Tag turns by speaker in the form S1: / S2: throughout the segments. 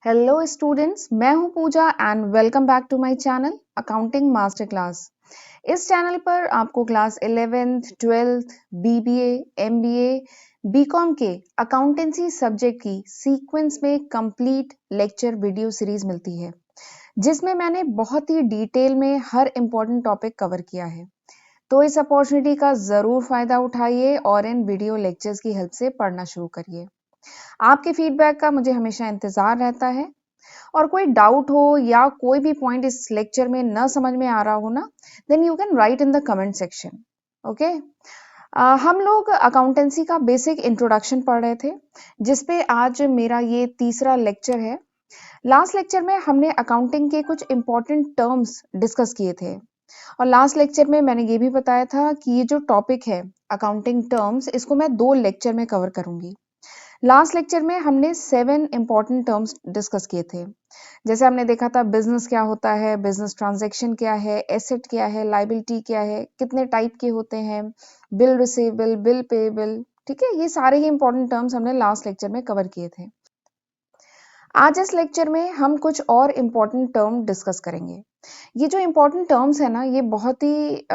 S1: Hello students, मैं हूं Pooja and welcome back to my channel accounting master class. इस channel पर आपको class 11th, 12th, BBA, MBA, BCom के अकाउंटेंसी सब्जेक्ट की सीक्वेंस में कंप्लीट लेक्चर वीडियो सीरीज मिलती है, जिसमें मैंने बहुत ही डिटेल में हर इम्पोर्टेंट टॉपिक कवर किया है। तो इस अपॉर्चुनिटी का ज़रूर फ़ायदा उठाइए और इन वीडियो लेक्चर्स की हेल्प से पढ़ना शुरू करिए। आपके फीडबैक का मुझे हमेशा इंतज़ार रहता है और कोई डाउट हो या कोई भी पॉइंट इस लेक्चर में न समझ में आ रहा हो ना, then you can write in the comment section. Okay, हम लोग अकाउंटेंसी का बेसिक इंट्रोडक्शन पढ़ रहे थे, जिसपे आज मेरा ये तीसरा लेक्चर है। लास्ट लेक्चर में हमने अकाउंटिंग के कुछ इंपॉर्टेंट टर्म्स डिस्कस किए थे और लास्ट लेक्चर में मैंने ये भी बताया था कि ये जो टॉपिक है अकाउंटिंग टर्म्स, इसको मैं 2 लेक्चर में कवर करूंगी। लास्ट लेक्चर में हमने 7 इंपॉर्टेंट टर्म्स डिस्कस किए थे। जैसे हमने देखा था बिजनेस क्या होता है, बिजनेस ट्रांजैक्शन क्या है, एसेट क्या है, लायबिलिटी क्या है, कितने टाइप के होते हैं, बिल रिसीवेबल, बिल पेएबल। ठीक है, ये सारे ही इंपॉर्टेंट टर्म्स हमने लास्ट लेक्चर में कवर किए थे। आज इस लेक्चर में हम कुछ और इम्पोर्टेंट टर्म डिस्कस करेंगे। ये जो इम्पोर्टेंट टर्म्स है ना, ये बहुत ही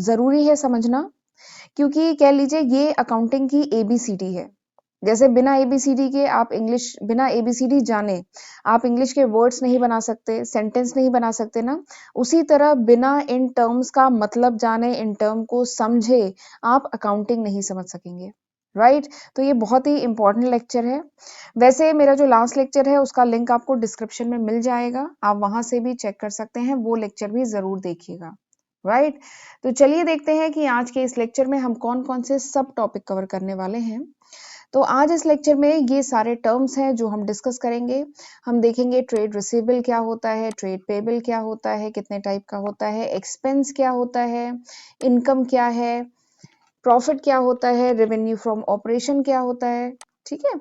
S1: ज़रूरी है समझना, क्योंकि कह लीजिए ये अकाउंटिंग की एबीसीडी है। जैसे बिना एबीसीडी के आप इंग्लिश, बिना एबीसीडी जाने आप इंग्लिश के वर्ड्स नहीं बना सकते, सेंटेंस नहीं बना सकते ना, उसी तरह बिना इन टर्म्स का मतलब जाने, इन टर्म को समझे आप अकाउंटिंग नहीं समझ सकेंगे। राइट, तो ये बहुत ही इंपॉर्टेंट लेक्चर है। वैसे मेरा जो लास्ट लेक्चर है उसका लिंक आपको डिस्क्रिप्शन में मिल जाएगा, आप वहां से भी चेक कर सकते हैं, वो लेक्चर भी जरूर देखिएगा। राइट, तो चलिए देखते हैं कि आज के इस लेक्चर में हम कौन कौन से सब टॉपिक कवर करने वाले हैं। तो आज इस लेक्चर में ये सारे टर्म्स हैं जो हम डिस्कस करेंगे। हम देखेंगे ट्रेड रिसीवेबल क्या होता है, ट्रेड पेएबल क्या होता है, कितने टाइप का होता है, एक्सपेंस क्या होता है, इनकम क्या है, प्रॉफिट क्या होता है, रेवेन्यू फ्रॉम ऑपरेशन क्या होता है। ठीक है,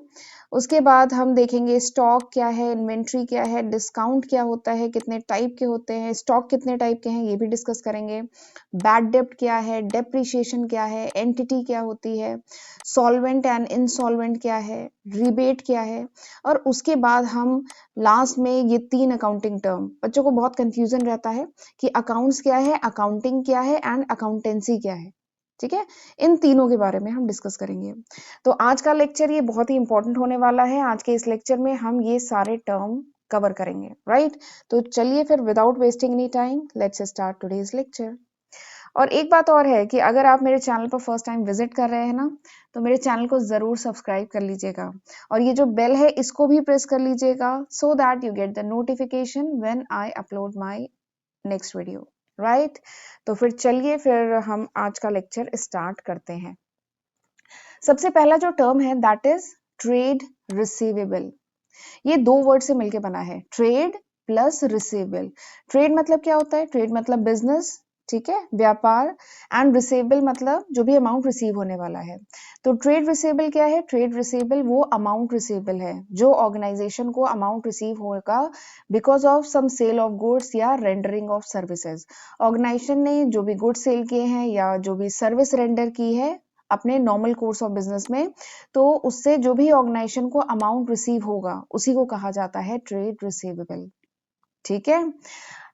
S1: उसके बाद हम देखेंगे स्टॉक क्या है, इन्वेंट्री क्या है, डिस्काउंट क्या होता है, कितने टाइप के होते हैं, स्टॉक कितने टाइप के हैं ये भी डिस्कस करेंगे। बैड डेप्ट क्या है, डेप्रिसिएशन क्या है, एंटिटी क्या होती है, सॉल्वेंट एंड इनसॉल्वेंट क्या है, रिबेट क्या है। और उसके बाद हम लास्ट में ये 3 अकाउंटिंग टर्म, बच्चों को बहुत कंफ्यूजन रहता है कि अकाउंट्स क्या है, अकाउंटिंग क्या है एंड अकाउंटेंसी क्या है। ठीक है, इन तीनों के बारे में हम डिस्कस करेंगे। तो आज का लेक्चर ये बहुत ही इंपॉर्टेंट होने वाला है। आज के इस लेक्चर में हम ये सारे टर्म कवर करेंगे। राइट, तो चलिए फिर without wasting any time let's start today's lecture. और एक बात और है कि अगर आप मेरे चैनल पर फर्स्ट टाइम विजिट कर रहे हैं ना, तो मेरे चैनल को जरूर सब्सक्राइब कर लीजिएगा और ये जो बेल है इसको भी प्रेस कर लीजिएगा, so that you get the notification when I upload my next video. Right, तो फिर चलिए फिर हम आज का लेक्चर स्टार्ट करते हैं। सबसे पहला जो टर्म है दैट इज ट्रेड रिसीवेबल। ये 2 वर्ड से मिलके बना है, ट्रेड प्लस रिसीवेबल। ट्रेड मतलब क्या होता है, ट्रेड मतलब बिजनेस, ठीक है, व्यापार, एंड रिसीवेबल मतलब जो भी अमाउंट रिसीव होने वाला है। तो ट्रेड रिसीवेबल क्या है, ट्रेड रिसीवेबल वो अमाउंट रिसीवेबल है जो ऑर्गेनाइजेशन को अमाउंट रिसीव होगा because of some sale of goods या रेंडरिंग ऑफ सर्विसेज। ऑर्गेनाइजेशन ने जो भी गुड्स सेल किए हैं या जो भी सर्विस रेंडर की है अपने नॉर्मल कोर्स ऑफ बिजनेस में, तो उससे जो भी ऑर्गेनाइजेशन को अमाउंट रिसीव होगा उसी को कहा जाता है ट्रेड रिसीवेबल। ठीक है,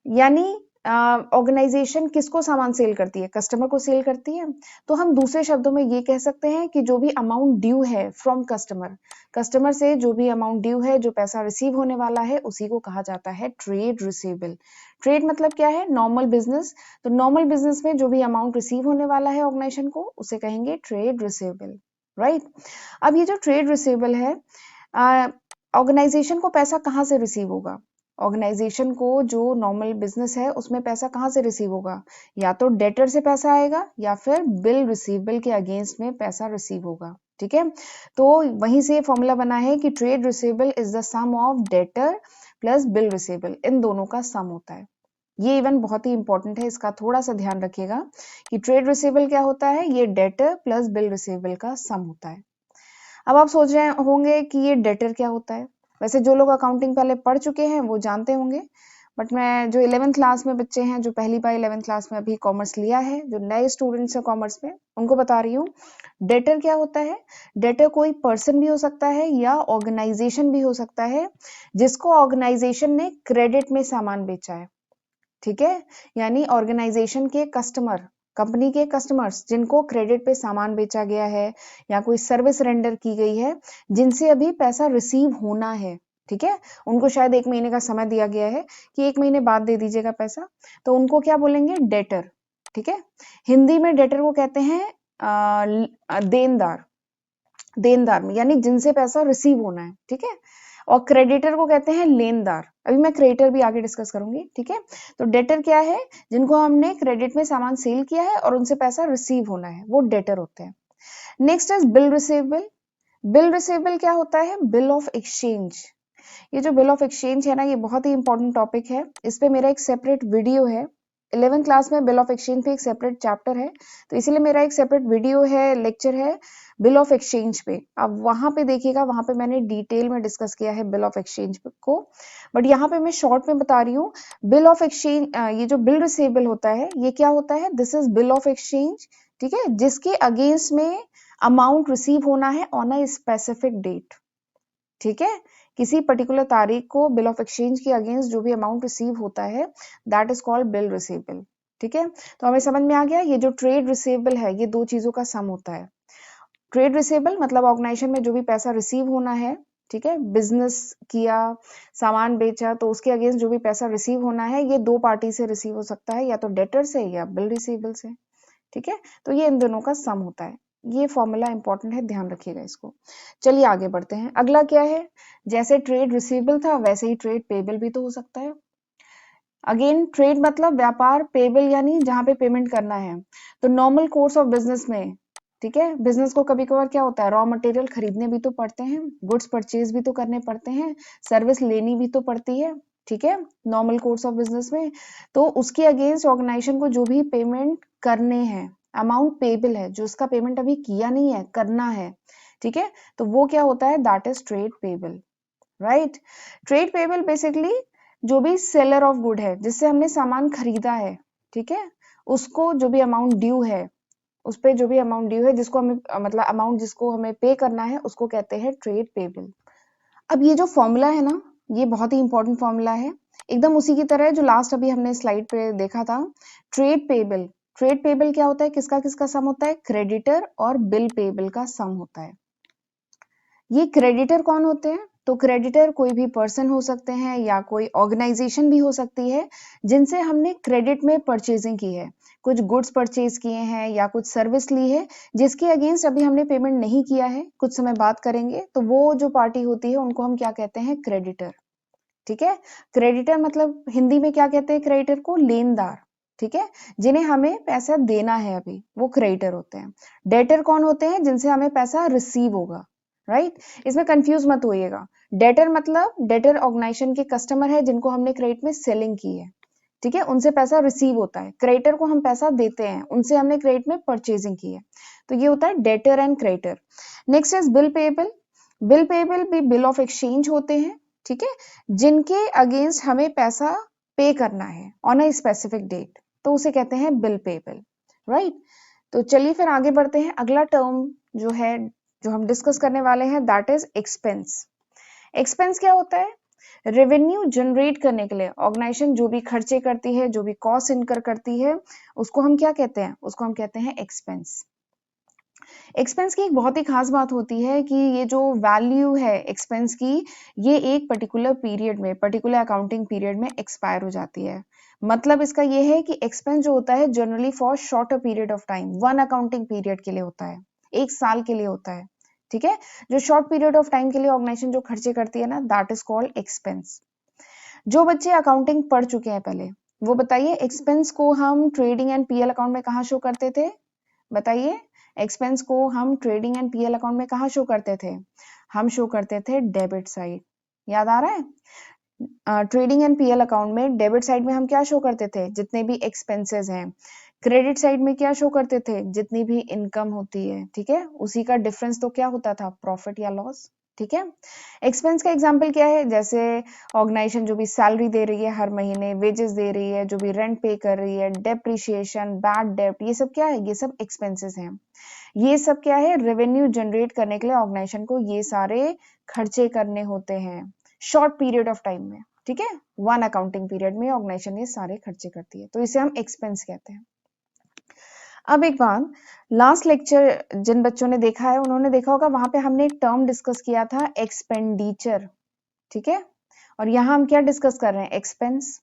S1: यानी ऑर्गेनाइजेशन किसको सामान सेल करती है, कस्टमर को सेल करती है। तो हम दूसरे शब्दों में ये कह सकते हैं कि जो भी अमाउंट ड्यू है फ्रॉम कस्टमर, कस्टमर से जो भी अमाउंट ड्यू है, जो पैसा रिसीव होने वाला है, उसी को कहा जाता है ट्रेड रिसीवेबल। ट्रेड मतलब क्या है, नॉर्मल बिजनेस। तो नॉर्मल बिजनेस में जो भी अमाउंट रिसीव होने वाला है ऑर्गेनाइजेशन को, उसे कहेंगे ट्रेड रिसीवेबल। राइट, अब ये जो ट्रेड रिसीवेबल है, ऑर्गेनाइजेशन को पैसा कहाँ से रिसीव होगा, ऑर्गेनाइजेशन को जो नॉर्मल बिजनेस है उसमें पैसा कहाँ से रिसीव होगा, या तो डेटर से पैसा आएगा या फिर बिल रिसीवेबल के अगेंस्ट में पैसा रिसीव होगा। ठीक है, तो वहीं से फॉर्मूला बना है कि trade receivable is the sum of debtor plus bill receivable, इन दोनों का सम होता है। ये इवन बहुत ही इंपॉर्टेंट है, इसका थोड़ा सा ध्यान रखिएगा कि ट्रेड रिसीवेबल क्या होता है, ये डेटर प्लस बिल रिसीवेबल का सम होता है। अब आप सोच रहे होंगे कि ये डेटर क्या होता है। वैसे जो लोग अकाउंटिंग पहले पढ़ चुके हैं वो जानते होंगे, बट मैं जो 11th क्लास में बच्चे हैं, जो पहली बार 11th क्लास में अभी कॉमर्स लिया है, जो नए स्टूडेंट्स हैं कॉमर्स में, उनको बता रही हूँ डेटर क्या होता है। डेटर कोई पर्सन भी हो सकता है या ऑर्गेनाइजेशन भी हो सकता है जिसको ऑर्गेनाइजेशन ने क्रेडिट में सामान बेचा है, ठीक है। यानी ऑर्गेनाइजेशन के कस्टमर, कंपनी के कस्टमर्स जिनको क्रेडिट पे सामान बेचा गया है या कोई सर्विस रेंडर की गई है, जिनसे अभी पैसा रिसीव होना है, ठीक है। उनको शायद 1 महीने का समय दिया गया है कि 1 महीने बाद दे दीजिएगा पैसा, तो उनको क्या बोलेंगे, डेटर, ठीक है। हिंदी में डेटर को कहते हैं देनदार, देनदार में यानी जिनसे पैसा रिसीव होना है, ठीक है। और क्रेडिटर को कहते हैं लेनदार। अभी मैं क्रेडिटर भी आगे डिस्कस करूंगी, ठीक है। तो डेटर क्या है, जिनको हमने क्रेडिट में सामान सेल किया है और उनसे पैसा रिसीव होना है, वो डेटर होते हैं। Next is bill receivable. Bill receivable क्या होता है, बिल ऑफ एक्सचेंज। ये जो बिल ऑफ एक्सचेंज है ना, ये बहुत ही इंपॉर्टेंट टॉपिक है। इस पे मेरा एक सेपरेट वीडियो है। 11th क्लास में बिल ऑफ एक्सचेंज पे एक सेपरेट चैप्टर है, तो इसीलिए मेरा एक सेपरेट वीडियो है, लेक्चर है बिल ऑफ एक्सचेंज पे। आप वहां पे देखिएगा, वहां पे मैंने डिटेल में डिस्कस किया है बिल ऑफ एक्सचेंज को। बट यहाँ पे मैं शॉर्ट में बता रही हूँ। बिल ऑफ एक्सचेंज, ये जो बिल रिसीवेबल होता है, ये क्या होता है, this is bill of exchange, ठीक है, जिसके अगेंस्ट में अमाउंट रिसीव होना है ऑन अ स्पेसिफिक डेट, ठीक है। किसी पर्टिकुलर तारीख को बिल ऑफ एक्सचेंज के अगेंस्ट जो भी अमाउंट रिसीव होता है, that is called bill receivable, ठीक है। तो हमें समझ में आ गया, ये जो ट्रेड रिसीवेबल है, ये दो चीजों का सम होता है। ट्रेड रिसीवेबल मतलब ऑर्गेनाइजेशन में जो भी पैसा रिसीव होना है, ठीक है, बिजनेस किया, सामान बेचा, तो उसके अगेंस्ट जो भी पैसा रिसीव होना है, ये दो पार्टी से रिसीव हो सकता है, या तो डेटर से या बिल रिसीवेबल से, ठीक है। तो ये इन दोनों का सम होता है। ये फॉर्मूला इंपॉर्टेंट है, ध्यान रखिएगा इसको। चलिए आगे बढ़ते हैं। अगला क्या है, जैसे ट्रेड रिसीवेबल था वैसे ही ट्रेड पेबल भी तो हो सकता है। अगेन ट्रेड मतलब व्यापार, पेबल यानी जहां पे पेमेंट करना है। तो नॉर्मल कोर्स ऑफ बिजनेस में, ठीक है, बिजनेस को कभी कभार क्या होता है, रॉ मटेरियल खरीदने भी तो पड़ते हैं, गुड्स परचेज भी तो करने पड़ते हैं, सर्विस लेनी भी तो पड़ती है, ठीक है, नॉर्मल कोर्स ऑफ बिजनेस में। तो उसके अगेंस्ट ऑर्गेनाइजेशन को जो भी पेमेंट करने हैं, अमाउंट पेबल है, जो उसका पेमेंट अभी किया नहीं है, करना है, ठीक है, तो वो क्या होता है, that is trade payable, right. Trade payable basically जो भी सेलर ऑफ गुड है, जिससे हमने सामान खरीदा है, ठीक है, उसको जो भी अमाउंट ड्यू है, उस पे जो भी अमाउंट ड्यू है, जिसको हमें मतलब अमाउंट जिसको हमें पे करना है, उसको कहते हैं ट्रेड पेबल। अब ये जो फॉर्मूला है ना, ये बहुत ही इंपॉर्टेंट फॉर्मूला है, एकदम उसी की तरह है जो लास्ट अभी हमने स्लाइड पे देखा था। ट्रेड पेबल, ट्रेड पेबल क्या होता है, किसका किसका सम होता है, क्रेडिटर और बिल पेबल का सम होता है। ये क्रेडिटर कौन होते हैं, तो क्रेडिटर कोई भी पर्सन हो सकते हैं या कोई ऑर्गेनाइजेशन भी हो सकती है, जिनसे हमने क्रेडिट में परचेजिंग की है, कुछ गुड्स परचेज किए हैं या कुछ सर्विस ली है, जिसके अगेंस्ट अभी हमने पेमेंट नहीं किया है, कुछ समय बाद करेंगे, तो वो जो पार्टी होती है उनको हम क्या कहते हैं, क्रेडिटर, ठीक है। क्रेडिटर मतलब हिंदी में क्या कहते हैं, क्रेडिटर को लेनदार, ठीक है, जिन्हें हमें पैसा देना है अभी, वो क्रेडिटर होते हैं। डेटर कौन होते हैं, जिनसे हमें पैसा रिसीव होगा, राइट। इसमें कंफ्यूज मत होइएगा। डेटर मतलब डेटर ऑर्गेनाइजेशन के कस्टमर है, जिनको हमने क्रेडिट में सेलिंग की है, ठीक है, उनसे पैसा रिसीव होता है। क्रेडिटर को हम पैसा देते हैं, उनसे हमने क्रेडिट में परचेजिंग की है, तो ये होता है debtor and creditor. Next is bill payable. Bill payable भी बिल ऑफ एक्सचेंज होते हैं, ठीक है, जिनके अगेंस्ट हमें पैसा पे करना है ऑन अ स्पेसिफिक डेट, तो उसे कहते हैं बिल पेबल, राइट। तो चलिए फिर आगे बढ़ते हैं। अगला टर्म जो है, जो हम डिस्कस करने वाले हैं, दैट इज एक्सपेंस। एक्सपेंस क्या होता है, रेवेन्यू जनरेट करने के लिए ऑर्गेनाइजेशन जो भी खर्चे करती है, जो भी कॉस्ट इनकर करती है, उसको हम क्या कहते हैं, उसको हम कहते हैं एक्सपेंस। एक्सपेंस की एक बहुत ही खास बात होती है कि ये जो वैल्यू है एक्सपेंस की, ये एक पर्टिकुलर पीरियड में, पर्टिकुलर अकाउंटिंग पीरियड में एक्सपायर हो जाती है। मतलब इसका ये है कि एक्सपेंस जो होता है generally for shorter period of time, one accounting period के लिए होता है, 1 साल के लिए होता है, ठीक है। जो शॉर्ट पीरियड ऑफ टाइम के लिए ऑर्गेनाइजेशन जो खर्चे करती है ना, दैट इज कॉल्ड एक्सपेंस। जो बच्चे अकाउंटिंग पढ़ चुके हैं पहले, वो बताइए एक्सपेंस को हम ट्रेडिंग एंड पीएल अकाउंट में कहाँ शो करते थे, बताइए। एक्सपेंस को हम ट्रेडिंग एंड पीएल अकाउंट में कहाँ शो करते थे, हम शो करते थे डेबिट साइड, याद आ रहा है। ट्रेडिंग एंड पीएल अकाउंट में डेबिट साइड में हम क्या शो करते थे, जितने भी एक्सपेंसेस हैं। क्रेडिट साइड में क्या शो करते थे, जितनी भी इनकम होती है, ठीक है, उसी का डिफरेंस तो क्या होता था, प्रॉफिट या लॉस, ठीक है। एक्सपेंस का एग्जाम्पल क्या है, जैसे ऑर्गेनाइजेशन जो भी सैलरी दे रही है हर महीने, वेजेस दे रही है, जो भी रेंट पे कर रही है, डेप्रिशिएशन, बैड डेप्ट, ये सब क्या है, ये सब एक्सपेंसेस हैं। ये सब क्या है, रेवेन्यू जनरेट करने के लिए ऑर्गेनाइजेशन को ये सारे खर्चे करने होते हैं शॉर्ट पीरियड ऑफ टाइम में। ठीक है, 1 अकाउंटिंग पीरियड में ऑर्गेनाइजेशन ये सारे खर्चे करती है, तो इसे हम एक्सपेंस कहते हैं। अब एक बात, लास्ट लेक्चर जिन बच्चों ने देखा है उन्होंने देखा होगा, वहां पे हमने एक टर्म डिस्कस किया था, एक्सपेंडिचर। ठीक है, और यहाँ हम क्या डिस्कस कर रहे हैं, एक्सपेंस।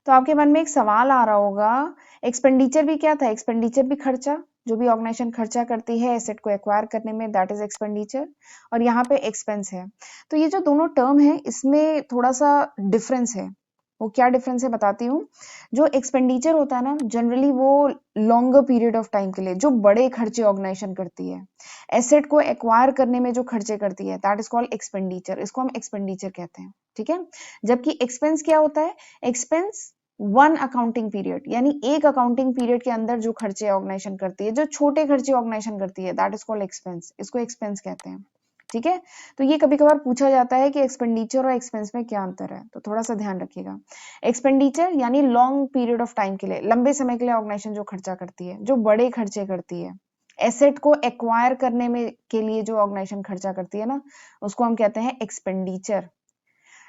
S1: तो आपके मन में एक सवाल आ रहा होगा, एक्सपेंडिचर भी क्या था, एक्सपेंडिचर भी खर्चा, जो भी ऑर्गेनाइजेशन खर्चा करती है एसेट को एक्वायर करने में, दैट इज एक्सपेंडिचर। और यहाँ पे एक्सपेंस है। तो ये जो दोनों टर्म है इसमें थोड़ा सा डिफरेंस है। वो क्या डिफरेंस है बताती हूँ। जो एक्सपेंडिचर होता है ना, जनरली वो लॉन्गर पीरियड ऑफ टाइम के लिए जो बड़े खर्चे ऑर्गेनाइजेशन करती है, एसेट को एक्वायर करने में जो खर्चे करती है, दैट इज कॉल्ड एक्सपेंडिचर, इसको हम एक्सपेंडिचर कहते हैं। ठीक है, जबकि एक्सपेंस क्या होता है, एक्सपेंस 1 अकाउंटिंग पीरियड, यानी एक अकाउंटिंग पीरियड के अंदर जो खर्चे ऑर्गेनाइजेशन करती है, जो छोटे खर्चे ऑर्गेनाइजेशन करती है, दैट इज कॉल्ड एक्सपेंस, इसको एक्सपेंस कहते हैं। ठीक है, तो ये कभी कभार पूछा जाता है कि एक्सपेंडिचर और एक्सपेंस में क्या अंतर है, तो थोड़ा सा ध्यान रखिएगा। एक्सपेंडिचर यानी लॉन्ग पीरियड ऑफ टाइम के लिए, लंबे समय के लिए ऑर्गेनाइजेशन जो खर्चा करती है, जो बड़े खर्चे करती है, एसेट को एक्वायर करने में के लिए जो ऑर्गेनाइजेशन खर्चा करती है ना, उसको हम कहते हैं एक्सपेंडिचर।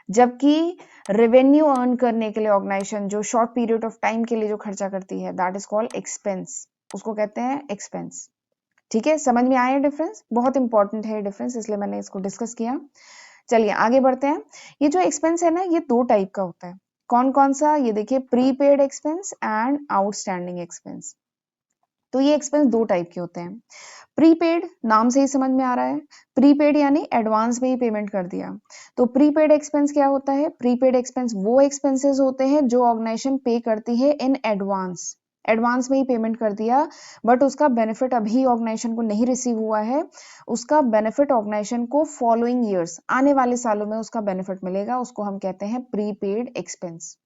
S1: जबकि रेवेन्यू अर्न करने के लिए ऑर्गेनाइजेशन जो शॉर्ट पीरियड ऑफ टाइम के लिए जो खर्चा करती है, दैट इज कॉल्ड एक्सपेंस, उसको कहते हैं एक्सपेंस। ठीक है, समझ में आया डिफरेंस, बहुत इंपॉर्टेंट है डिफरेंस, इसलिए मैंने इसको डिस्कस किया। चलिए आगे बढ़ते हैं। ये जो एक्सपेंस है ना, ये 2 टाइप का होता है। कौन कौन सा, ये देखिए, prepaid expense and outstanding expense. तो ये एक्सपेंस 2 टाइप के होते हैं। प्रीपेड, नाम से ही समझ में आ रहा है, प्रीपेड यानी एडवांस में ही पेमेंट कर दिया। तो प्रीपेड एक्सपेंस क्या होता है, प्रीपेड एक्सपेंस वो एक्सपेंसेस होते हैं जो ऑर्गेनाइजेशन पे करती है इन एडवांस, एडवांस में ही पेमेंट कर दिया, बट उसका बेनिफिट अभी ऑर्गेनाइजेशन को नहीं रिसीव हुआ है। उसका बेनिफिट ऑर्गेनाइजेशन को फॉलोइंग ईयर्स, आने वाले सालों में उसका बेनिफिट मिलेगा, उसको हम कहते हैं prepaid expense.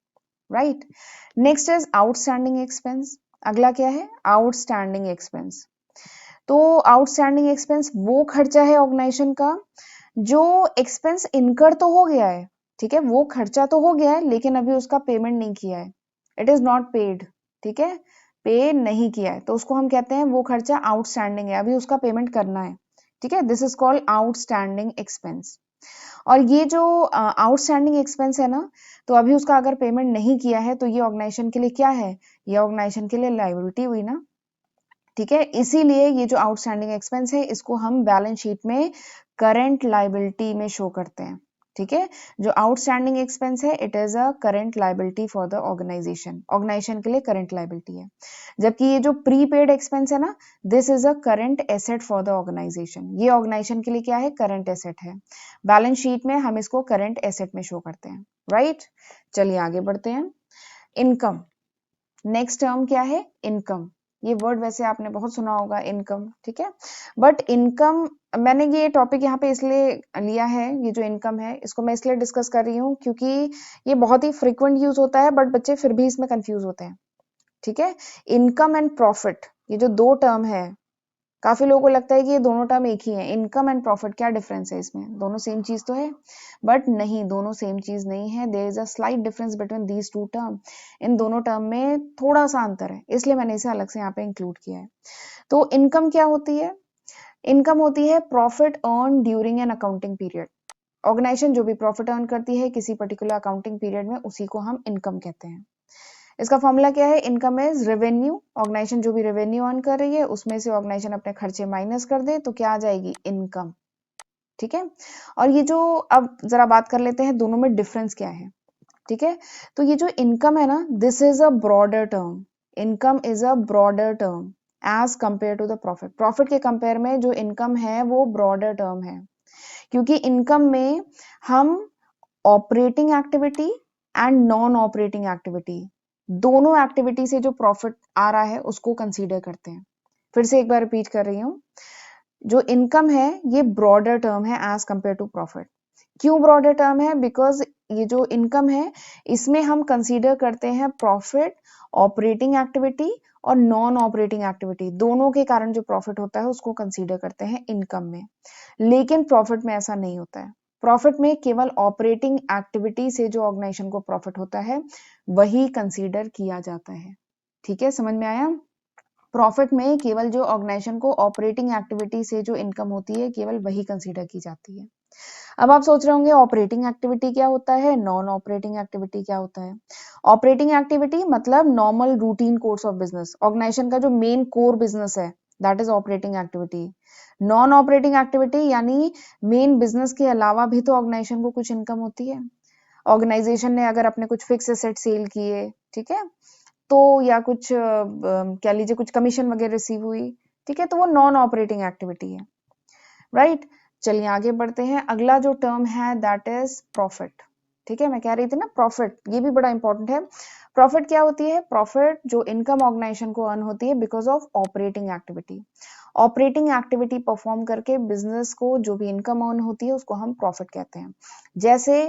S1: Right, next is outstanding expense. अगला क्या है, आउटस्टैंडिंग एक्सपेंस। तो आउटस्टैंडिंग एक्सपेंस वो खर्चा है ऑर्गेनाइजेशन का जो एक्सपेंस इनकर तो हो गया है, ठीक है, वो खर्चा तो हो गया है लेकिन अभी उसका पेमेंट नहीं किया है, इट इज नॉट पेड। ठीक है, पे नहीं किया है, तो उसको हम कहते हैं वो खर्चा आउटस्टैंडिंग है, अभी उसका पेमेंट करना है। ठीक है, this is called outstanding expense. और ये जो आउटस्टैंडिंग एक्सपेंस है ना, तो अभी उसका अगर पेमेंट नहीं किया है तो ये ऑर्गेनाइजेशन के लिए क्या है, ये ऑर्गेनाइजेशन के लिए लायबिलिटी हुई ना। ठीक है, इसीलिए ये जो आउटस्टैंडिंग एक्सपेंस है इसको हम बैलेंस शीट में करंट लायबिलिटी में शो करते हैं। ठीक है, जो आउटस्टैंडिंग एक्सपेंस है it is a current liability for the organisation, organisation के लिए करंट लायबिलिटी है। जबकि ये जो प्रीपेड एक्सपेंस है ना, this is a current asset for the organisation, ये ऑर्गेनाइजेशन के लिए क्या है, करंट एसेट है। बैलेंस शीट में हम इसको करंट एसेट में शो करते हैं। राइट, चलिए आगे बढ़ते हैं। इनकम, नेक्स्ट टर्म क्या है, इनकम। ये वर्ड वैसे आपने बहुत सुना होगा, इनकम। ठीक है, बट इनकम, मैंने ये टॉपिक यहाँ पे इसलिए लिया है, ये जो इनकम है इसको मैं इसलिए डिस्कस कर रही हूँ क्योंकि ये बहुत ही फ्रिक्वेंट यूज होता है, बट बच्चे फिर भी इसमें कंफ्यूज होते हैं। ठीक है, इनकम एंड प्रॉफिट, ये जो 2 टर्म है, काफी लोगों को लगता है कि ये दोनों टर्म एक ही है, इनकम एंड प्रॉफिट क्या डिफरेंस है इसमें, दोनों सेम चीज तो है, बट नहीं, दोनों सेम चीज नहीं है, there is a slight difference between these 2 term. इन दोनों टर्म में थोड़ा सा अंतर है, इसलिए मैंने इसे अलग से यहाँ पे इंक्लूड किया है। तो इनकम क्या होती है, इनकम होती है profit earn during an accounting period. Organisation जो भी प्रॉफिट अर्न करती है किसी पर्टिकुलर अकाउंटिंग पीरियड में, उसी को हम इनकम कहते हैं। इसका फॉर्मूला क्या है, इनकम इज रेवेन्यू, ऑर्गेनाइजेशन जो भी रेवेन्यू अर्न कर रही है उसमें से ऑर्गेनाइजेशन अपने खर्चे माइनस कर दे तो क्या आ जाएगी, इनकम। ठीक है, और ये जो, अब जरा बात कर लेते हैं दोनों में डिफरेंस क्या है। ठीक है, तो ये जो इनकम है ना, this is a broader term, income is a broader term as compare to the profit. Profit के कंपेयर में जो इनकम है वो ब्रॉडर टर्म है, क्योंकि इनकम में हम operating activity and non operating activity, दोनों एक्टिविटी से जो प्रॉफिट आ रहा है उसको कंसीडर करते हैं। फिर से एक बार रिपीट कर रही हूँ, जो इनकम है ये ब्रॉडर टर्म है एज कंपेयर टू प्रॉफिट। क्यों ब्रॉडर टर्म है, बिकॉज ये जो इनकम है इसमें हम कंसीडर करते हैं प्रॉफिट, ऑपरेटिंग एक्टिविटी और नॉन ऑपरेटिंग एक्टिविटी, दोनों के कारण जो प्रॉफिट होता है उसको कंसीडर करते हैं इनकम में। लेकिन प्रॉफिट में ऐसा नहीं होता है। प्रॉफिट में केवल ऑपरेटिंग एक्टिविटी से जो ऑर्गेनाइजेशन को प्रॉफिट होता है वही कंसीडर किया जाता है। ठीक है, समझ में आया? प्रॉफिट में केवल जो ऑर्गेनाइजेशन को ऑपरेटिंग एक्टिविटी से जो इनकम होती है केवल वही कंसीडर की जाती है। अब आप सोच रहे होंगे ऑपरेटिंग एक्टिविटी क्या होता है, नॉन ऑपरेटिंग एक्टिविटी क्या होता है। ऑपरेटिंग एक्टिविटी मतलब normal routine course of business, organisation का जो मेन कोर बिजनेस है that is operating activity. Non operating activity यानी मेन बिजनेस के अलावा भी तो ऑर्गेनाइजेशन को कुछ इनकम होती है। ऑर्गेनाइजेशन ने अगर अपने कुछ फिक्स एसेट सेल किए, ठीक है, तो या कुछ कह लीजिए कुछ कमीशन वगैरह रिसीव हुई, ठीक है, तो वो नॉन ऑपरेटिंग एक्टिविटी है, राइट। चलिए आगे बढ़ते हैं। अगला जो टर्म है दैट इज प्रॉफिट। ठीक है, मैं कह रही थी ना प्रॉफिट, ये भी बड़ा इंपॉर्टेंट है। प्रॉफिट क्या होती है? प्रॉफिट जो इनकम ऑर्गेनाइजेशन को अर्न होती है because of operating activity. Operating activity perform करके बिजनेस को जो भी इनकम अर्न होती है उसको हम प्रॉफिट कहते हैं। जैसे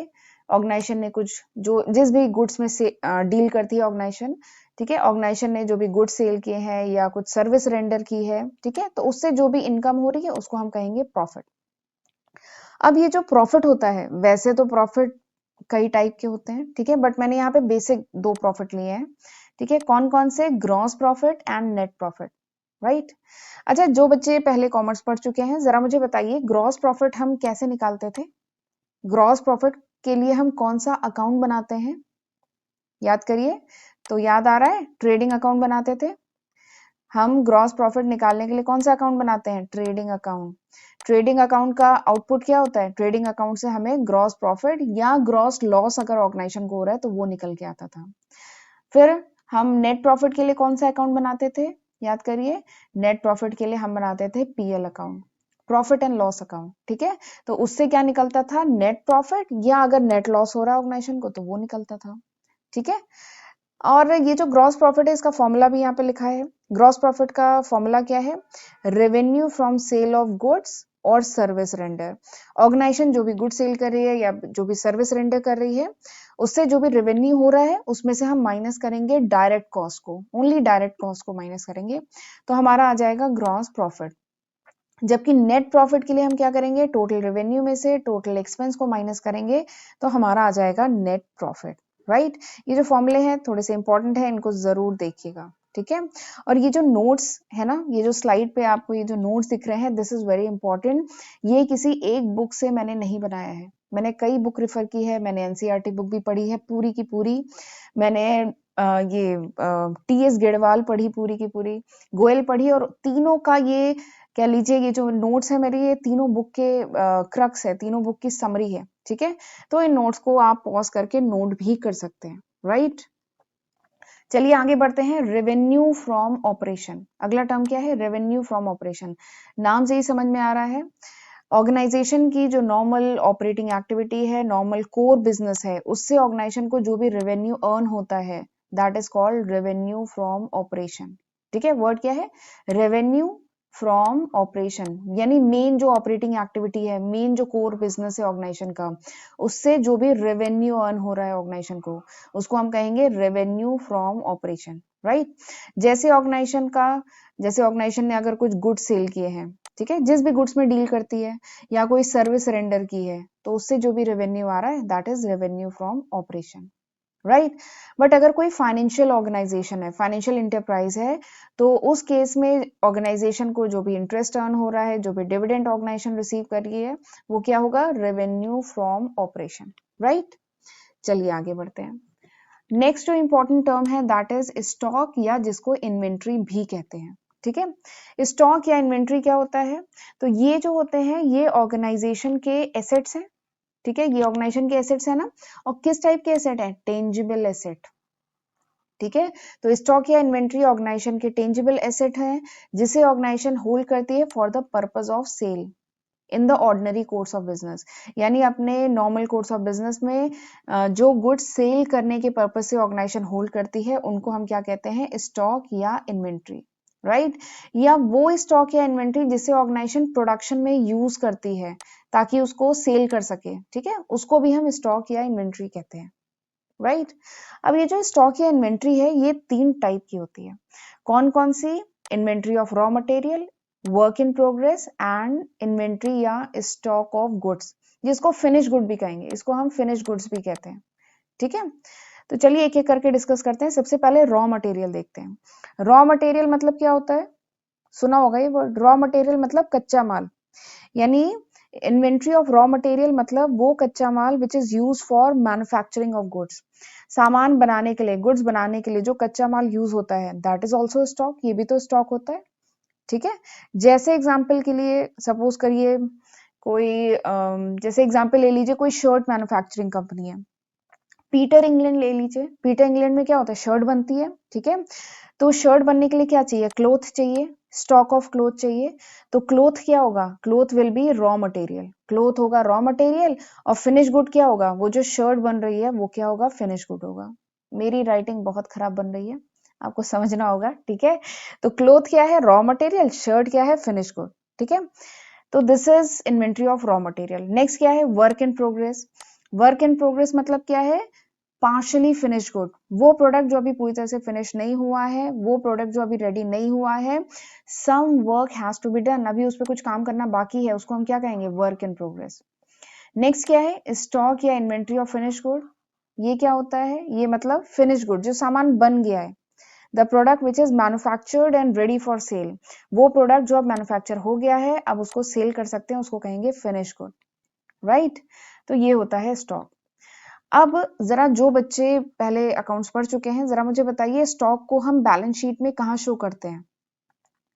S1: ऑर्गेनाइजेशन ने कुछ जो जिस भी गुड्स में से डील करती है ऑर्गेनाइजेशन, ठीक है, ऑर्गेनाइजेशन ने जो भी गुड्स सेल किए हैं या कुछ सर्विस रेंडर की है, ठीक है, तो उससे जो भी इनकम हो रही है उसको हम कहेंगे प्रॉफिट। अब ये जो प्रॉफिट होता है, वैसे तो प्रॉफिट कई टाइप के होते हैं, ठीक है, बट मैंने यहाँ पे बेसिक 2 प्रॉफिट लिए हैं, ठीक है। कौन कौन से? Gross profit and net profit, right. अच्छा, जो बच्चे पहले कॉमर्स पढ़ चुके हैं जरा मुझे बताइए ग्रॉस प्रॉफिट हम कैसे निकालते थे? ग्रॉस प्रॉफिट के लिए हम कौन सा अकाउंट बनाते हैं? याद करिए। तो याद आ रहा है, ट्रेडिंग अकाउंट बनाते थे। हम ग्रॉस प्रॉफिट निकालने के लिए कौन सा अकाउंट बनाते हैं? Trading account. ट्रेडिंग अकाउंट का आउटपुट क्या होता है? ट्रेडिंग अकाउंट से हमें ग्रॉस प्रॉफिट या ग्रॉस लॉस अगर ऑर्गेनाइजेशन को हो रहा है तो वो निकल के आता था। फिर हम नेट प्रॉफिट के लिए कौन सा अकाउंट बनाते थे? याद करिए, नेट प्रॉफिट के लिए हम बनाते थे PL account, profit and loss account, ठीक है। तो उससे क्या निकलता था? नेट प्रॉफिट, या अगर नेट लॉस हो रहा है ऑर्गेनाइजेशन को तो वो निकलता था, ठीक है। और ये जो ग्रॉस प्रॉफिट है इसका फॉर्मूला भी यहाँ पे लिखा है। ग्रॉस प्रॉफिट का फॉर्मूला क्या है? Revenue from sale of goods और सर्विस रेंडर। ऑर्गेनाइजेशन जो भी गुड सेल कर रही है या जो भी सर्विस रेंडर कर रही है उससे जो भी रेवेन्यू हो रहा है उसमें से हम माइनस करेंगे डायरेक्ट कॉस्ट को, ओनली डायरेक्ट कॉस्ट को माइनस करेंगे, तो हमारा आ जाएगा ग्रॉस प्रॉफिट। जबकि नेट प्रॉफिट के लिए हम क्या करेंगे? टोटल रेवेन्यू में से टोटल एक्सपेंस को माइनस करेंगे तो हमारा आ जाएगा नेट प्रॉफिट, राइट। ये जो फॉर्मूले हैं थोड़े से इंपॉर्टेंट है, इनको जरूर देखिएगा, ठीक है। और ये जो नोट्स है ना, ये जो स्लाइड पे आपको ये जो नोट्स दिख रहे हैं, दिस इज वेरी इंपॉर्टेंट। ये किसी एक बुक से मैंने नहीं बनाया है, मैंने कई बुक रिफर की है, मैंने एनसीईआरटी बुक भी पढ़ी है पूरी की पूरी, मैंने ये टीएस गेडवाल पढ़ी पूरी की पूरी, गोयल पढ़ी, और तीनों का ये कह लीजिए ये जो नोट्स है मेरी, ये तीनों बुक के क्रक्स है, तीनों बुक की समरी है, ठीक है। तो इन नोट्स को आप पॉज करके नोट भी कर सकते हैं, राइट। चलिए आगे बढ़ते हैं। रेवेन्यू फ्रॉम ऑपरेशन, अगला टर्म क्या है? Revenue from operation. नाम से ही समझ में आ रहा है, ऑर्गेनाइजेशन की जो नॉर्मल ऑपरेटिंग एक्टिविटी है, नॉर्मल कोर बिजनेस है, उससे ऑर्गेनाइजेशन को जो भी रेवेन्यू अर्न होता है that is called revenue from operation, ठीक है। वर्ड क्या है? रेवेन्यू फ्रॉम ऑपरेशन, यानी मेन जो ऑपरेटिंग एक्टिविटी है, मेन जो कोर बिजनेस है ऑर्गेनाइजेशन का, उससे जो भी रेवेन्यू अर्न हो रहा है ऑर्गेनाइजेशन को, उसको हम कहेंगे रेवेन्यू फ्रॉम ऑपरेशन, राइट। जैसे ऑर्गेनाइजेशन ने अगर कुछ गुड्स सेल किए हैं, ठीक है, जिस भी गुड्स में डील करती है, या कोई सर्विस रेंडर की है, तो उससे जो भी रेवेन्यू आ रहा है that is revenue from operation, right. But अगर कोई फाइनेंशियल ऑर्गेनाइजेशन है, फाइनेंशियल इंटरप्राइज है, तो उस केस में ऑर्गेनाइजेशन को जो भी इंटरेस्ट अर्न हो रहा है, जो भी डिविडेंड ऑर्गेनाइजेशन रिसीव कर रही है, वो क्या होगा? Revenue from operation, right. चलिए आगे बढ़ते हैं। नेक्स्ट जो इंपॉर्टेंट टर्म है दैट इज स्टॉक, या जिसको इन्वेंट्री भी कहते हैं, ठीक है। स्टॉक या इन्वेंट्री क्या होता है? तो ये जो होते हैं ये ऑर्गेनाइजेशन के एसेट्स हैं, ठीक है, ये ऑर्गेनाइजेशन के एसेट्स है ना। और किस टाइप के एसेट है? टेंजिबल एसेट, ठीक है। तो स्टॉक या इन्वेंट्री ऑर्गेनाइजेशन के टेंजिबल एसेट है जिसे ऑर्गेनाइजेशन होल्ड करती है for the purpose of sale in the ordinary course of business, यानी अपने नॉर्मल कोर्स ऑफ बिजनेस में जो गुड्स सेल करने के पर्पज से ऑर्गेनाइजेशन होल्ड करती है उनको हम क्या कहते हैं? स्टॉक या इन्वेंट्री, राइट। या वो स्टॉक या इन्वेंट्री जिसे ऑर्गेनाइजेशन प्रोडक्शन में यूज करती है ताकि उसको सेल कर सके, ठीक है, उसको भी हम स्टॉक या इन्वेंट्री कहते हैं। राइट। अब ये जो स्टॉक या इन्वेंट्री है ये 3 टाइप की होती है। कौन कौन सी? Inventory of raw material, work in progress and inventory या स्टॉक ऑफ गुड्स, जिसको फिनिश गुड भी कहेंगे, इसको हम फिनिश गुड्स भी कहते हैं। ठीक है, तो चलिए एक एक करके डिस्कस करते हैं। सबसे पहले रॉ मटेरियल देखते हैं। रॉ मटेरियल मतलब क्या होता है? सुना होगा ये वर्ड, रॉ मटेरियल मतलब कच्चा माल। यानी इन्वेंट्री ऑफ रॉ मटेरियल मतलब वो कच्चा माल which is use for manufacturing of goods, सामान बनाने के लिए, गुड्स बनाने के लिए जो कच्चा माल यूज होता है, दैट इज ऑल्सो स्टॉक, ये भी तो स्टॉक होता है। ठीक है, जैसे एग्जाम्पल के लिए सपोज करिए कोई जैसे एग्जाम्पल ले लीजिए, कोई शर्ट मैन्युफैक्चरिंग कंपनी है, पीटर इंग्लैंड ले लीजिए। पीटर इंग्लैंड में क्या होता है? शर्ट बनती है। ठीक है, तो शर्ट बनने के लिए क्या चाहिए? क्लोथ चाहिए, स्टॉक ऑफ क्लोथ चाहिए। तो क्लोथ क्या होगा? Cloth will be raw material, cloth होगा रॉ मटेरियल। और फिनिश गुड क्या होगा? वो जो शर्ट बन रही है वो क्या होगा? फिनिश गुड होगा। मेरी राइटिंग बहुत खराब बन रही है, आपको समझना होगा। ठीक है, तो क्लोथ क्या है? Raw material. शर्ट क्या है? Finish good. ठीक है, तो this is inventory of raw material. Next क्या है? Work in progress. Work in progress मतलब क्या है? पार्शली फिनिश गुड, वो प्रोडक्ट जो अभी पूरी तरह से फिनिश नहीं हुआ है, वो प्रोडक्ट जो अभी रेडी नहीं हुआ है, some work has to be done, अभी उस पर कुछ काम करना बाकी है, उसको हम क्या कहेंगे? Work in progress. नेक्स्ट क्या है? स्टॉक या इन्वेंट्री ऑफ फिनिश गुड। ये क्या होता है? ये मतलब फिनिश गुड, जो सामान बन गया है। The product which is manufactured and ready for sale, वो प्रोडक्ट जो अब मैन्युफैक्चर हो गया है, अब उसको सेल कर सकते हैं, उसको कहेंगे फिनिश गुड। राइट, तो ये होता है स्टॉक। अब जरा जो बच्चे पहले अकाउंट्स पढ़ चुके हैं, जरा मुझे बताइए स्टॉक को हम बैलेंस शीट में कहाँ शो करते हैं?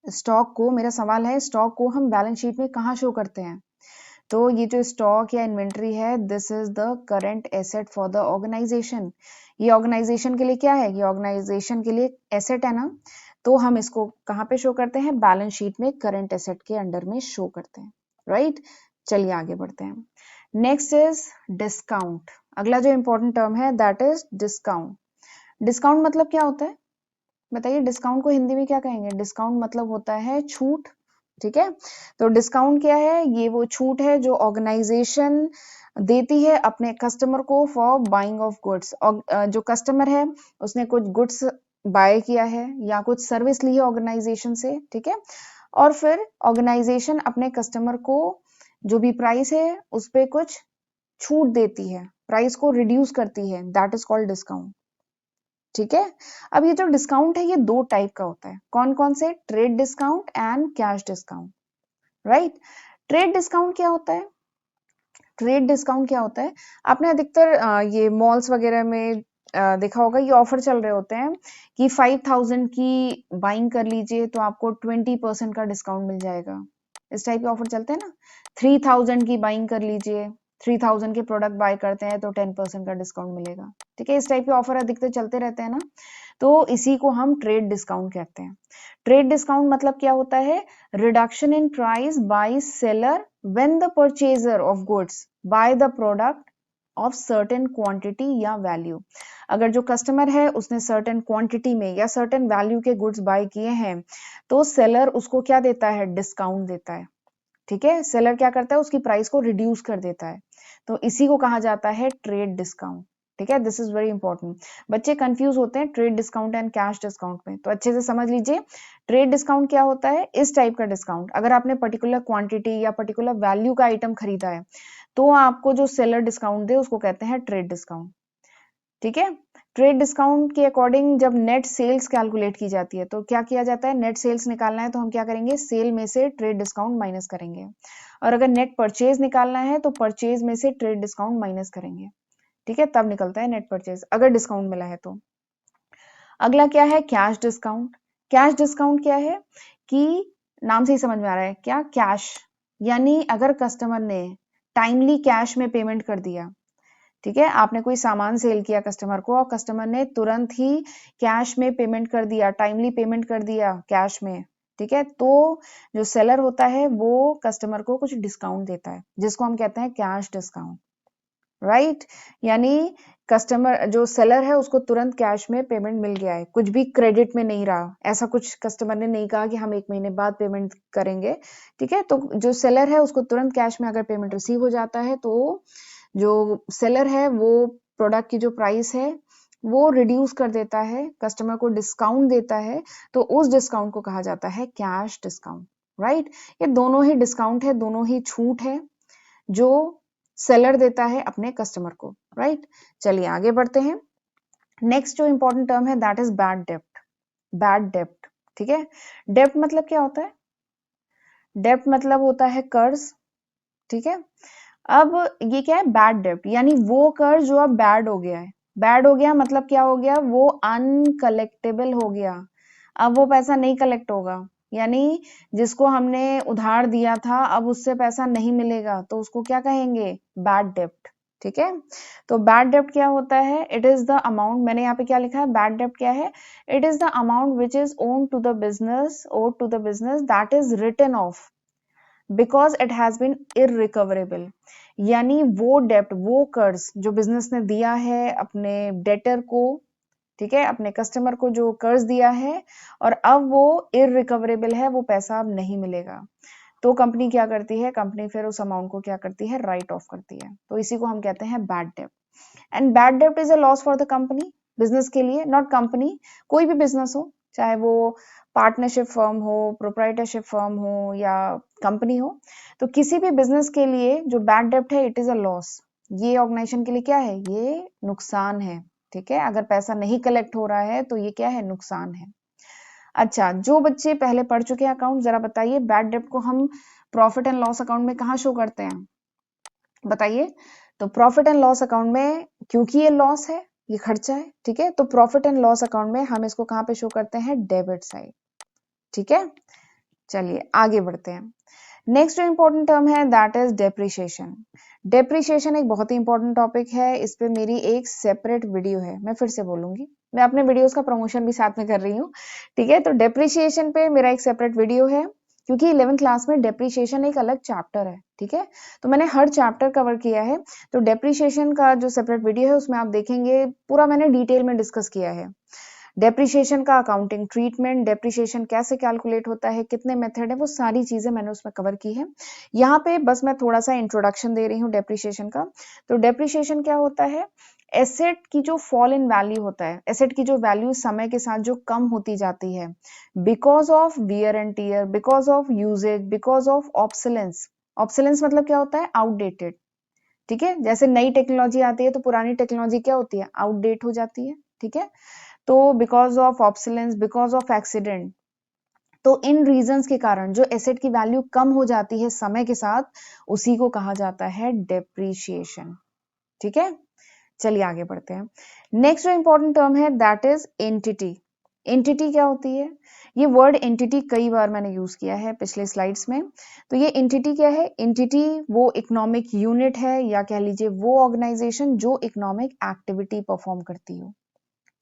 S1: स्टॉक को, मेरा सवाल है, स्टॉक को हम बैलेंस शीट में कहाँ शो करते हैं? तो ये जो स्टॉक या इन्वेंट्री है, this is the current asset for the organisation. ये ऑर्गेनाइजेशन के लिए क्या है? ये ऑर्गेनाइजेशन के लिए एसेट है ना, तो हम इसको कहाँ पे शो करते हैं? बैलेंस शीट में करंट एसेट के अंडर में शो करते हैं। राइट, चलिए आगे बढ़ते हैं। Next is discount. अगला जो इंपॉर्टेंट टर्म है दैट इज डिस्काउंट। डिस्काउंट मतलब क्या होता है? बताइए, डिस्काउंट को हिंदी में क्या कहेंगे? डिस्काउंट मतलब होता है छूट। ठीक है, तो डिस्काउंट क्या है? ये वो छूट है जो ऑर्गेनाइजेशन देती है अपने कस्टमर को फॉर बाइंग ऑफ गुड्स। जो कस्टमर है उसने कुछ गुड्स बाय किया है या कुछ सर्विस ली है ऑर्गेनाइजेशन से। ठीक है, और फिर ऑर्गेनाइजेशन अपने कस्टमर को जो भी प्राइस है उस पर कुछ छूट देती है, प्राइस को रिड्यूस करती है, दैट इज कॉल्ड डिस्काउंट। ठीक है, अब ये जो डिस्काउंट है ये 2 टाइप का होता है। कौन कौन से? Trade discount and cash discount. Right, trade discount क्या होता है? ट्रेड डिस्काउंट क्या होता है? आपने अधिकतर ये मॉल्स वगैरह में देखा होगा, ये ऑफर चल रहे होते हैं कि 5000 की बाइंग कर लीजिए तो आपको 20% का डिस्काउंट मिल जाएगा। इस टाइप के ऑफर चलते हैं ना। 3000 की बाइंग कर लीजिए, 3000 के प्रोडक्ट बाय करते हैं तो 10% का डिस्काउंट मिलेगा। ठीक है, इस टाइप के ऑफर अधिकतर चलते रहते हैं ना, तो इसी को हम ट्रेड डिस्काउंट कहते हैं। ट्रेड डिस्काउंट मतलब क्या होता है? Reduction in price by seller when the purchaser of goods by the product of certain quantity या वैल्यू। अगर जो कस्टमर है उसने सर्टेन क्वांटिटी में या सर्टेन वैल्यू के गुड्स बाय किए हैं, तो सेलर उसको क्या देता है? डिस्काउंट देता है। ठीक है, सेलर क्या करता है? उसकी प्राइस को रिड्यूस कर देता है, तो इसी को कहा जाता है ट्रेड डिस्काउंट। ठीक है, दिस इज वेरी इंपॉर्टेंट। बच्चे कंफ्यूज होते हैं trade discount and cash discount में, तो अच्छे से समझ लीजिए। ट्रेड डिस्काउंट क्या होता है? इस टाइप का डिस्काउंट, अगर आपने पर्टिकुलर क्वांटिटी या पर्टिकुलर वैल्यू का आइटम खरीदा है तो आपको जो सेलर डिस्काउंट दे उसको कहते हैं ट्रेड डिस्काउंट। ठीक है, ट्रेड डिस्काउंट के अकॉर्डिंग जब नेट सेल्स कैलकुलेट की जाती है तो क्या किया जाता है? नेट सेल्स निकालना है तो हम क्या करेंगे? सेल में से ट्रेड डिस्काउंट माइनस करेंगे। और अगर नेट परचेज निकालना है तो परचेज में से ट्रेड डिस्काउंट माइनस करेंगे। ठीक है, तब निकलता है नेट परचेज, अगर डिस्काउंट मिला है तो। अगला क्या है? Cash discount. कैश डिस्काउंट क्या है कि नाम से ही समझ में आ रहा है क्या? कैश, यानी अगर कस्टमर ने टाइमली कैश में पेमेंट कर दिया। ठीक है, आपने कोई सामान सेल किया कस्टमर को और कस्टमर ने तुरंत ही कैश में पेमेंट कर दिया, टाइमली पेमेंट कर दिया कैश में। ठीक है, तो जो सेलर होता है वो कस्टमर को कुछ डिस्काउंट देता है, जिसको हम कहते हैं कैश डिस्काउंट। राइट, यानी कस्टमर जो सेलर है उसको तुरंत कैश में पेमेंट मिल गया है, कुछ भी क्रेडिट में नहीं रहा, ऐसा कुछ कस्टमर ने नहीं कहा कि हम 1 महीने बाद पेमेंट करेंगे। ठीक है, तो जो सेलर है उसको तुरंत कैश में अगर पेमेंट रिसीव हो जाता है तो जो सेलर है वो प्रोडक्ट की जो प्राइस है वो रिड्यूस कर देता है, कस्टमर को डिस्काउंट देता है, तो उस डिस्काउंट को कहा जाता है कैश डिस्काउंट, राइट। ये दोनों ही डिस्काउंट है, दोनों ही छूट है जो सेलर देता है अपने कस्टमर को, राइट। चलिए आगे बढ़ते हैं। नेक्स्ट जो इंपॉर्टेंट टर्म है दैट इज बैड डेप्ट। बैड डेप्ट, ठीक है। डेप्ट मतलब क्या होता है? डेप्ट मतलब होता है कर्ज, ठीक है। अब ये क्या है? बैड डेप्ट, यानी वो कर्ज जो अब बैड हो गया है। बैड हो गया मतलब क्या हो गया? वो अनकलेक्टेबल हो गया, अब वो पैसा नहीं कलेक्ट होगा, यानी जिसको हमने उधार दिया था अब उससे पैसा नहीं मिलेगा, तो उसको क्या कहेंगे? बैड डेप्ट, ठीक है। तो बैड डेप्ट क्या होता है? इट इज द अमाउंट, मैंने यहाँ पे क्या लिखा है? बैड डेप्ट क्या है? It is the amount which is own to the business, owed to the business, that is written off because it has been irrecoverable. यानी वो डेप्ट, वो कर्ज जो बिजनेस ने दिया है अपने डेटर को, ठीक है, अपने कस्टमर को जो कर्ज दिया है, और अब वो इररिकवरेबल है, वो पैसा अब नहीं मिलेगा, तो कंपनी क्या करती है? कंपनी फिर उस अमाउंट को क्या करती है? राइट ऑफ करती है, तो इसी को हम कहते हैं बैड डेप्ट। एंड बैड डेप्ट is a loss for the company, business के लिए, नॉट कंपनी, कोई भी बिजनेस हो, चाहे वो पार्टनरशिप फर्म हो, प्रोप्राइटरशिप फर्म हो या कंपनी हो, तो किसी भी बिजनेस के लिए जो बैड डेप्ट है इट इज अ लॉस। ये ऑर्गेनाइजेशन के लिए क्या है? ये नुकसान है, ठीक है। अगर पैसा नहीं कलेक्ट हो रहा है तो ये क्या है? नुकसान है। अच्छा, जो बच्चे पहले पढ़ चुके हैं अकाउंट, जरा बताइए बैड डेप्ट को हम प्रॉफिट एंड लॉस अकाउंट में कहाँ शो करते हैं? बताइए। तो प्रॉफिट एंड लॉस अकाउंट में, क्योंकि ये लॉस है, ये खर्चा है, ठीक है, तो प्रॉफिट एंड लॉस अकाउंट में हम इसको कहाँ पे शो करते हैं? डेबिट साइड, ठीक है। चलिए आगे बढ़ते हैं। नेक्स्ट जो इंपॉर्टेंट टर्म है दैट इज डेप्रिसिएशन। डेप्रिसिएशन एक बहुत ही इंपॉर्टेंट टॉपिक है, इस पे मेरी एक सेपरेट वीडियो है, मैं फिर से बोलूंगी, मैं अपने वीडियोस का प्रमोशन भी साथ में कर रही हूँ, ठीक है। तो डेप्रिसिएशन पे मेरा एक सेपरेट वीडियो है, क्योंकि 11th क्लास में डेप्रिसिएशन एक अलग चैप्टर है, ठीक है, तो मैंने हर चैप्टर कवर किया है। तो डेप्रिसिएशन का जो सेपरेट वीडियो है उसमें आप देखेंगे पूरा मैंने डिटेल में डिस्कस किया है। डेप्रिसिएशन का अकाउंटिंग ट्रीटमेंट, डेप्रिसिएशन कैसे कैलकुलेट होता है, कितने मेथड है, वो सारी चीजें मैंने उसमें कवर की है। यहाँ पे बस मैं थोड़ा सा इंट्रोडक्शन दे रही हूँ डेप्रिसिएशन का। तो डेप्रिसिएशन क्या होता है? एसेट की जो फॉल इन वैल्यू होता है, एसेट की जो वैल्यू समय के साथ जो कम होती जाती है, because of wear and tear, because of usage, because of obsolescence. Obsolescence मतलब क्या होता है? आउटडेटेड, ठीक है। जैसे नई टेक्नोलॉजी आती है तो पुरानी टेक्नोलॉजी क्या होती है? आउटडेट हो जाती है, ठीक है। तो because of obsolescence, because of accident, तो इन रीजंस के कारण जो एसेट की वैल्यू कम हो जाती है समय के साथ, उसी को कहा जाता है डेप्रीशिएशन, ठीक है। चलिए आगे बढ़ते हैं। नेक्स्ट जो इंपॉर्टेंट टर्म है दैट इज एंटिटी। एंटिटी क्या होती है? ये वर्ड एंटिटी कई बार मैंने यूज किया है पिछले स्लाइड्स में। तो ये एंटिटी क्या है? एंटिटी वो इकोनॉमिक यूनिट है, या कह लीजिए वो ऑर्गेनाइजेशन जो इकोनॉमिक एक्टिविटी परफॉर्म करती हो,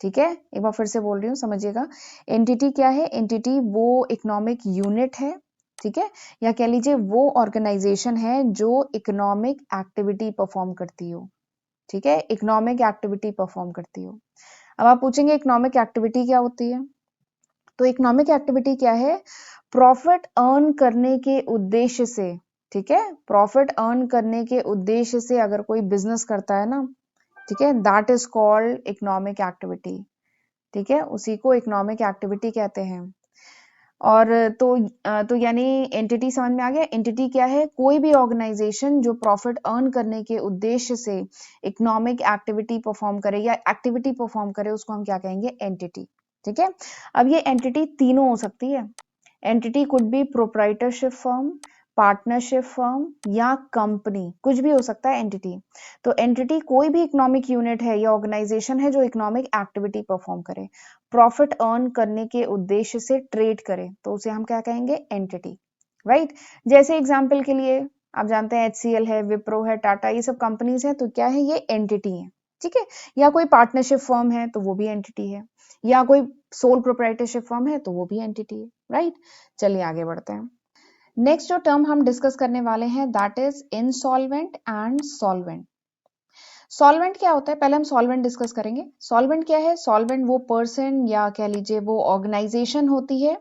S1: ठीक है। एक बार फिर से बोल रही हूँ, समझिएगा। एंटिटी क्या है? एंटिटी वो इकोनॉमिक यूनिट है, ठीक है, या कह लीजिए वो ऑर्गेनाइजेशन है जो इकोनॉमिक एक्टिविटी परफॉर्म करती हो, ठीक है, इकोनॉमिक एक्टिविटी परफॉर्म करती हो। अब आप पूछेंगे इकोनॉमिक एक्टिविटी क्या होती है? तो इकोनॉमिक एक्टिविटी क्या है? प्रॉफिट अर्न करने के उद्देश्य से, ठीक है, प्रॉफिट अर्न करने के उद्देश्य से अगर कोई बिजनेस करता है ना, ठीक है, that is called economic activity, ठीक है, उसी को इकोनॉमिक एक्टिविटी कहते हैं। और तो यानी एंटिटी समझ में आ गया। एंटिटी क्या है? कोई भी ऑर्गेनाइजेशन जो प्रॉफिट अर्न करने के उद्देश्य से इकोनॉमिक एक्टिविटी परफॉर्म करे या एक्टिविटी परफॉर्म करे, उसको हम क्या कहेंगे? एंटिटी, ठीक है। अब ये एंटिटी तीनों हो सकती है। Entity could be proprietorship firm, partnership firm या कंपनी, कुछ भी हो सकता है एंटिटी। तो एंटिटी कोई भी इकोनॉमिक यूनिट है या ऑर्गेनाइजेशन है जो इकोनॉमिक एक्टिविटी परफॉर्म करे, प्रॉफिट अर्न करने के उद्देश्य से ट्रेड करे, तो उसे हम क्या कहेंगे? Entity, right. जैसे एग्जाम्पल के लिए आप जानते हैं HCL है, विप्रो है, टाटा, ये सब कंपनीज है, तो क्या है? ये एंटिटी है, ठीक है। या कोई पार्टनरशिप फर्म है तो वो भी एंटिटी है, या कोई सोल प्रोप्राइटरशिप फर्म है तो वो भी एंटिटी है, राइट। चलिए आगे बढ़ते हैं। नेक्स्ट जो टर्म हम डिस्कस करने वाले हैं that is insolvent and solvent. Solvent क्या होता है? पहले हम सॉल्वेंट डिस्कस करेंगे। सॉल्वेंट क्या है? सॉल्वेंट वो पर्सन या कह लीजिए वो ऑर्गेनाइजेशन होती है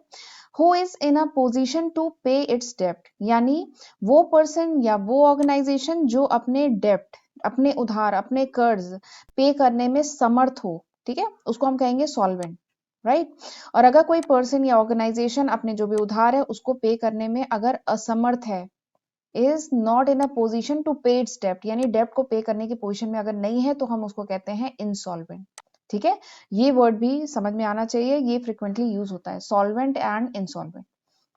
S1: who is in a position to pay its डेप्ट, यानी वो पर्सन या वो ऑर्गेनाइजेशन जो अपने डेप्ट अपने उधार, अपने कर्ज पे करने में समर्थ हो, ठीक है, उसको हम कहेंगे सॉल्वेंट, राइट। और अगर कोई पर्सन या ऑर्गेनाइजेशन अपने जो भी उधार है उसको पे करने में अगर असमर्थ है, is not in a position to pay its डेप्ट, यानी डेप्ट को पे करने की पोजिशन में अगर नहीं है, तो हम उसको कहते हैं इंसॉल्वेंट, ठीक है। ये वर्ड भी समझ में आना चाहिए, ये फ्रिक्वेंटली यूज होता है, सॉल्वेंट एंड इंसॉल्वेंट,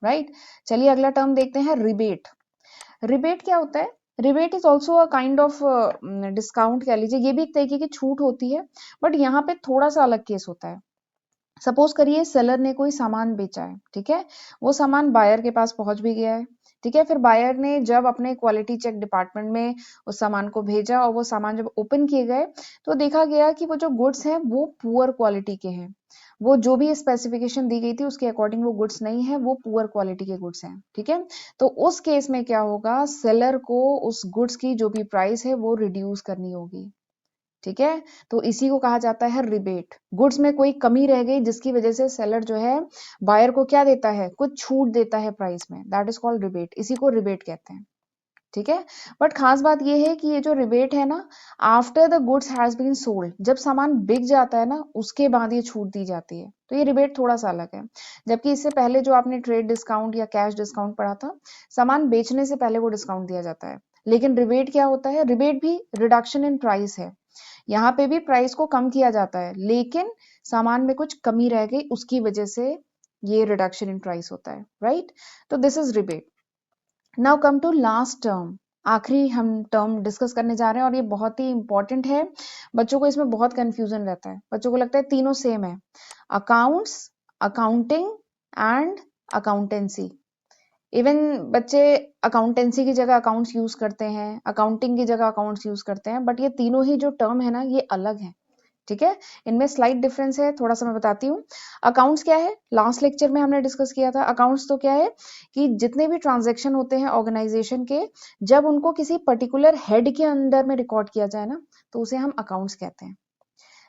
S1: राइट। चलिए अगला टर्म देखते हैं, रिबेट। रिबेट क्या होता है? Rebate is also a kind of discount कह लीजिए, ये भी एक तरीके की छूट होती है, बट यहाँ पे थोड़ा सा अलग केस होता है। सपोज करिए सेलर ने कोई सामान बेचा है, ठीक है, वो सामान बायर के पास पहुंच भी गया है, ठीक है, फिर बायर ने जब अपने क्वालिटी चेक डिपार्टमेंट में उस सामान को भेजा और वो सामान जब ओपन किए गए, तो देखा गया कि वो जो गुड्स हैं वो पुअर क्वालिटी के हैं, वो जो भी स्पेसिफिकेशन दी गई थी उसके अकॉर्डिंग वो गुड्स नहीं है, वो पुअर क्वालिटी के गुड्स हैं, ठीक है। तो उस केस में क्या होगा, सेलर को उस गुड्स की जो भी प्राइस है वो रिड्यूस करनी होगी, ठीक है। तो इसी को कहा जाता है रिबेट। गुड्स में कोई कमी रह गई जिसकी वजह से सेलर जो है बायर को क्या देता है, कुछ छूट देता है प्राइस में, दैट इज कॉल्ड रिबेट, इसी को रिबेट कहते हैं, ठीक है। बट खास बात यह है कि ये जो रिबेट है ना, after the goods has been sold, जब सामान बिक जाता है ना उसके बाद ये छूट दी जाती है, तो ये रिबेट थोड़ा सा अलग है। जबकि इससे पहले जो आपने ट्रेड डिस्काउंट या कैश डिस्काउंट पढ़ा था, सामान बेचने से पहले वो डिस्काउंट दिया जाता है, लेकिन रिबेट क्या होता है, रिबेट भी रिडक्शन इन प्राइस है, यहाँ पे भी प्राइस को कम किया जाता है, लेकिन सामान में कुछ कमी रह गई उसकी वजह से ये रिडक्शन इन प्राइस होता है, राइट। तो this is rebate. Now come to last term, आखिरी हम टर्म डिस्कस करने जा रहे हैं और ये बहुत ही इंपॉर्टेंट है, बच्चों को इसमें बहुत कंफ्यूजन रहता है, बच्चों को लगता है तीनों सेम है, accounts, accounting and accountancy. Even बच्चे अकाउंटेंसी की जगह अकाउंट्स यूज करते हैं, अकाउंटिंग की जगह अकाउंट्स यूज करते हैं, बट ये तीनों ही जो टर्म है ना ये अलग है, ठीक है। इनमें स्लाइट डिफरेंस है, थोड़ा सा मैं बताती हूँ। अकाउंट्स क्या है, लास्ट लेक्चर में हमने डिस्कस किया था, अकाउंट्स तो क्या है कि जितने भी ट्रांजेक्शन होते हैं ऑर्गेनाइजेशन के, जब उनको किसी पर्टिकुलर हेड के अंडर में रिकॉर्ड किया जाए ना, तो उसे हम अकाउंट्स कहते हैं।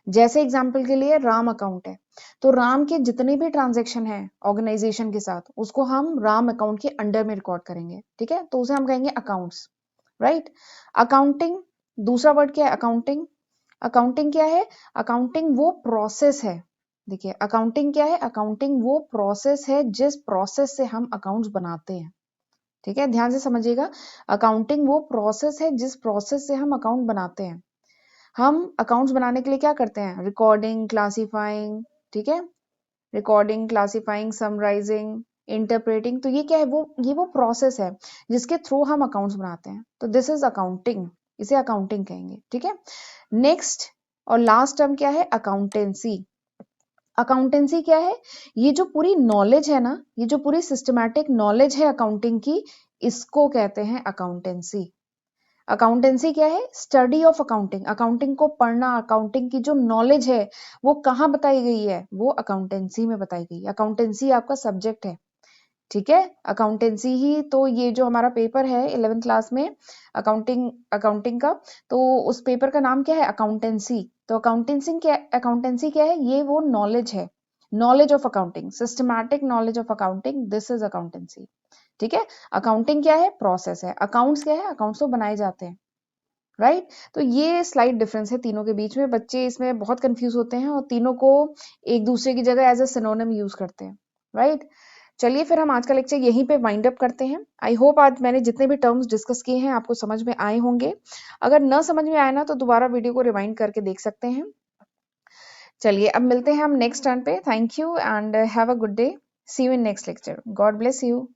S1: जैसे एग्जाम्पल के लिए राम अकाउंट है, तो राम के जितने भी ट्रांजेक्शन है ऑर्गेनाइजेशन के साथ उसको हम राम अकाउंट के अंडर में रिकॉर्ड करेंगे, ठीक है, तो उसे हम कहेंगे अकाउंट्स, राइट। अकाउंटिंग, दूसरा वर्ड क्या है, अकाउंटिंग। अकाउंटिंग क्या है, अकाउंटिंग वो प्रोसेस है, देखिए अकाउंटिंग क्या है, अकाउंटिंग वो प्रोसेस है जिस प्रोसेस से हम अकाउंट्स बनाते हैं, ठीक है, ध्यान से समझिएगा। अकाउंटिंग वो प्रोसेस है जिस प्रोसेस से हम अकाउंट बनाते हैं। हम अकाउंट्स बनाने के लिए क्या करते हैं, रिकॉर्डिंग, क्लासीफाइंग, ठीक है, रिकॉर्डिंग, क्लासीफाइंग, समराइजिंग, इंटरप्रेटिंग, तो ये क्या है, वो प्रोसेस है जिसके थ्रू हम अकाउंट्स बनाते हैं, तो दिस इज अकाउंटिंग, इसे अकाउंटिंग कहेंगे, ठीक है। नेक्स्ट और लास्ट टर्म क्या है, अकाउंटेंसी। अकाउंटेंसी क्या है, ये जो पूरी नॉलेज है ना, ये जो पूरी सिस्टमैटिक नॉलेज है अकाउंटिंग की, इसको कहते हैं अकाउंटेंसी। अकाउंटेंसी क्या है, स्टडी ऑफ अकाउंटिंग, अकाउंटिंग को पढ़ना, अकाउंटिंग की जो नॉलेज है वो कहाँ बताई गई है, वो अकाउंटेंसी में बताई गई है, अकाउंटेंसी आपका सब्जेक्ट है, ठीक है। अकाउंटेंसी ही तो ये जो हमारा पेपर है 11th क्लास में अकाउंटिंग अकाउंटिंग का, तो उस पेपर का नाम क्या है, अकाउंटेंसी। तो अकाउंटेंसी क्या है, ये वो नॉलेज है, knowledge of accounting, systematic knowledge of accounting, this is accountancy, ठीक है। अकाउंटिंग क्या है, प्रोसेस है, अकाउंट्स क्या है, अकाउंट्स तो बनाए जाते हैं, राइट। तो ये स्लाइड डिफरेंस है तीनों के बीच में, बच्चे इसमें बहुत कंफ्यूज होते हैं और तीनों को एक दूसरे की जगह एज अ सिनोनिम यूज करते हैं, राइट। चलिए फिर हम आज का लेक्चर यहीं पे वाइंड अप करते हैं। आई होप आज मैंने जितने भी टर्म्स डिस्कस किए हैं आपको समझ में आए होंगे, अगर न समझ में आए ना तो दोबारा वीडियो को रिवाइंड करके देख सकते हैं। चलिए अब मिलते हैं हम नेक्स्ट टर्न पे, thank you and have a good day, see you in next lecture, God bless you.